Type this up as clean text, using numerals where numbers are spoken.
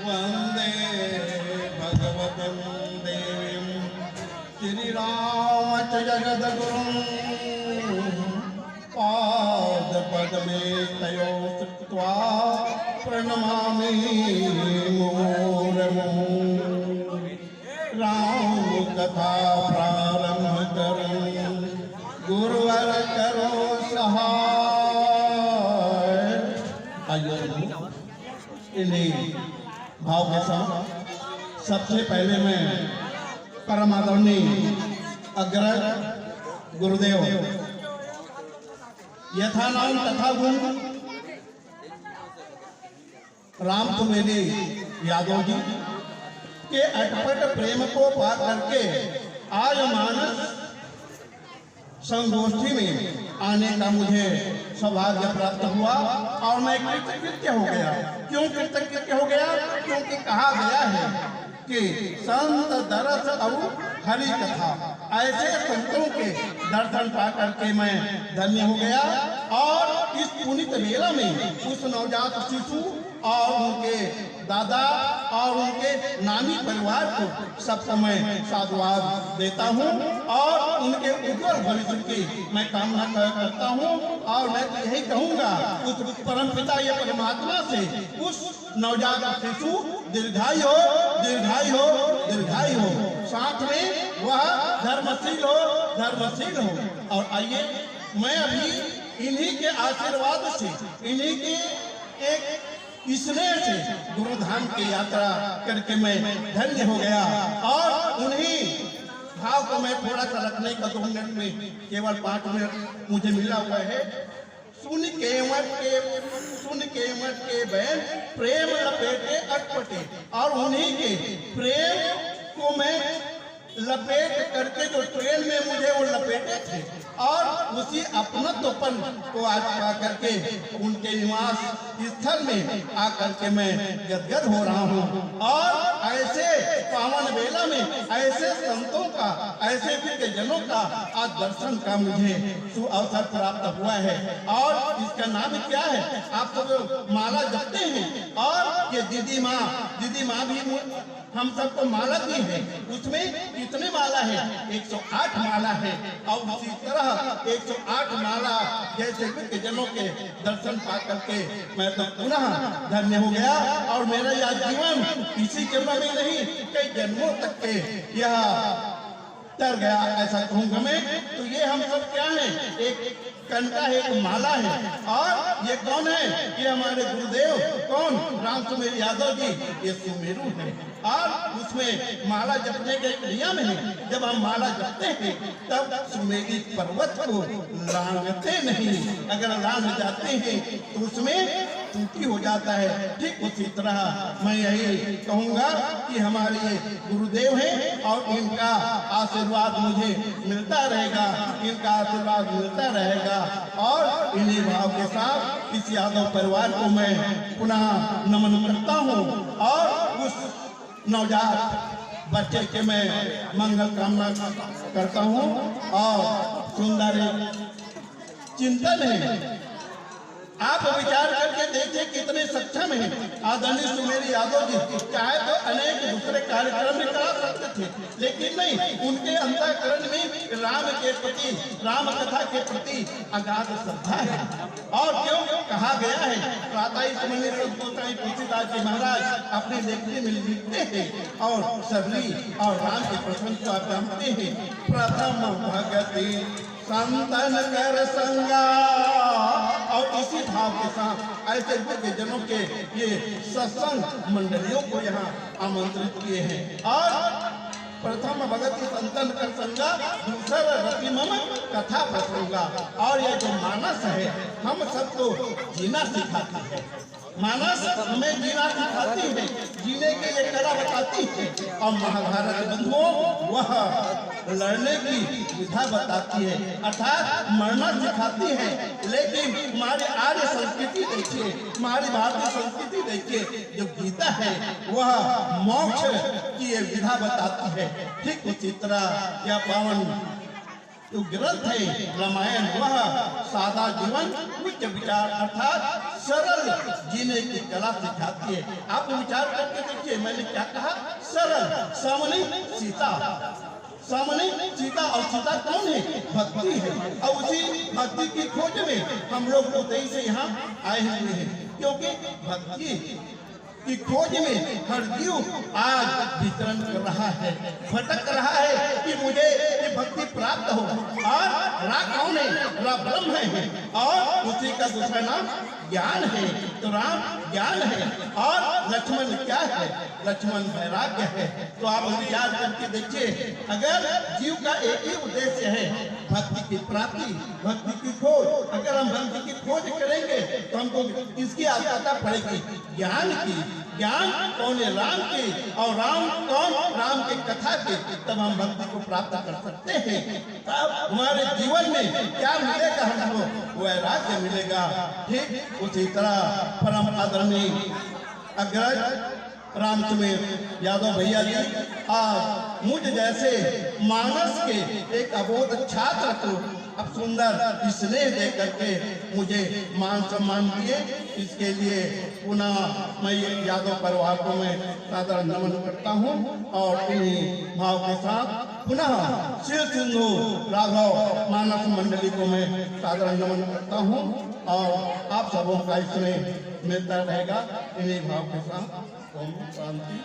वंदे भगवतं देवीं श्रीरामच जगद्गुरुं पादपद्मे तयो कृत्वा प्रणमामि मुहुर्मुहुः। राम कथा प्रारंभ करो गुरुवर करो सहाय। आइए इन्हीं भाव के साथ सबसे पहले मैं परम आदरणीय अग्रज गुरुदेव यथा नाम तथा गुण राम सुमेरी यादव जी के अटपट प्रेम को पा करके आज मानस संगोष्ठी में आने का मुझे सौभाग्य प्राप्त हुआ और मैं कृतकृत्य हो गया। क्यों कृतकृत्य हो गया? क्योंकि कहा गया है कि संत दरस और हरि कथा, ऐसे संतों के दर्शन पा करके मैं धन्य हो गया। और इस पुनित मेला में उस नवजात शिशु और उनके दादा और उनके नानी परिवार को सब समय साधुवाद देता हूँ और उनके उज्जवल भविष्य की मैं कामना करता हूँ। और मैं यही कहूँगा उस परम पिता ये परमात्मा से उस नवजात शिशु दीर्घायु हो, दीर्घायु हो, दीर्घायु हो, साथ में वह धर्मशील हो, धर्मशील हो। और आइए मैं अभी इन्हीं के आशीर्वाद से, इन्हीं के एक स्नेह से गुरुधाम की यात्रा करके मैं धन्य हो गया। और उन्हीं भाव को मैं थोड़ा सा रखने का 2 मिनट में, केवल 5 मिनट मुझे मिला हुआ है। सुन के मत के बहन प्रेम लपेटे अटपटे, और उन्हीं के प्रेम को मैं लपेट करके जो ट्रेन में मुझे वो लपेटे थे और उसी अपनत्वपन को आज पा करके उनके निवास स्थल में आकर के मैं गदगद हो रहा हूँ। और ऐसे पावन बेला में ऐसे संतों का, ऐसे जनों का आज दर्शन का मुझे अवसर प्राप्त हुआ है। और इसका नाम क्या है? आप सब माला जपते हैं और ये दीदी माँ भी हम सबको माला दी है। उसमें कितने माला है? 108 माला है। और उसी तरह 108 माला जैसे जनों के दर्शन पा करके मैं तो पुनः धन्य हो गया। और मेरा यह जीवन इसी जन्म में नहीं, कई जन्मों तक के यह तर गया, ऐसा कहूँगा मैं। तो ये हम सब क्या है? एक कंटा है, एक माला है। और ये कौन है? ये हमारे गुरुदेव कौन? राम सुमेरी यादव जी, ये सुमेरु है। और उसमें माला जपने के नियम है। जब हम माला जपते हैं तब सुमेरी पर्वत को लांघते नहीं, अगर लांघ जाते हैं तो उसमें टूटी हो जाता है। ठीक उसी तरह मैं यही कहूँगा कि हमारे गुरुदेव हैं और इनका आशीर्वाद मुझे मिलता रहेगा, इनका आशीर्वाद मिलता रहेगा। और इन्हीं भाव के साथ इस यादव परिवार को मैं पुनः नमन करता हूँ और उस नवजात बच्चे के मैं मंगल कामना करता हूँ। और सुंदर चिंतन है, आप विचार करके देखिए कितने सक्षम हैं आदरणीय सुमेरी यादव जी। चाहे तो अनेक दूसरे कार्यक्रम भी करा सकते थे, लेकिन नहीं, उनके अंतःकरण में राम के प्रति, राम कथा के प्रति अगाध श्रद्धा है। और क्यों कहा गया है, तुलसीदास जी महाराज अपने लेखनी में लिखते हैं और सबरी और राम के प्रशंसा आप जानते हैं। प्रथम भगति संतन कर संगा, और इसी भाव के साथ ऐसे जनों के ये सत्संग मंडलियों को यहाँ आमंत्रित किए हैं। और प्रथम भगति संतन कर संगा, दूसरा रति मम कथा प्रसंगा। और ये जो मानस है हम सबको जीना सिखाती है, मानस हमें जीना सिखाती है, जीने के लिए कला बताती है। और महाभारत बंधुओं वह लड़ने की विधा बताती है, अर्थात मरना सिखाती है। लेकिन हमारी आर्य संस्कृति देखिए, हमारी भारतीय संस्कृति देखिए, जो गीता है वह मोक्ष की विधा बताती है। ठीक उसी तरह यह पावन तो ग्रंथ है रामायण वह सादा जीवन उच्च विचार अर्थात सरल जीने की कला सिखाती है। आप विचार करके देखिए, मैंने क्या कहा? सरल। सामने सीता, सामने सीता, और सीता कौन है? भक्ति है। और उसी भक्ति की खोज में हम लोग उदय से यहाँ आए हुए हैं, क्योंकि भक्ति की खोज में हर जीव आज विचरण कर रहा है, भटक रहा है कि मुझे ये भक्ति प्राप्त हो। और रा कौन है? रा ब्रह्म है, और उसी का दूसरा नाम ज्ञान है। तो राम ज्ञान है, और लक्ष्मण क्या है? लक्ष्मण वैराग्य है। तो आप विचार करके देखिए, अगर जीव का एक ही उद्देश्य है भक्ति की प्राप्ति, भक्ति की खोज, अगर हम भक्ति की खोज करेंगे तो हमको इसकी आवश्यकता पड़ेगी ज्ञान की। ज्ञान कौन है? राम की। और राम कौन? राम की कथा की। तब हम भक्ति को प्राप्त कर सकते हैं। तब हमारे जीवन में क्या मिलेगा? हमको वैराग्य मिलेगा। ठीक उसी तरह परम आदरणीय अग्रज रामचंद्र यादव भैया जी आज मुझ जैसे मानस के एक अबोध छात्र को अब सुंदर स्नेह दे करके मुझे मान सम्मान दिए। इसके लिए पुनः मैं यादव परिवार को मैं सादर नमन करता हूँ, और इन्हीं भाव के साथ पुनः श्री सिंधु राघव मानस मंडली को मैं सादर नमन करता हूँ, और आप सबों का इसमें मिलता रहेगा। इन्हीं भाव के साथ ओम शांति।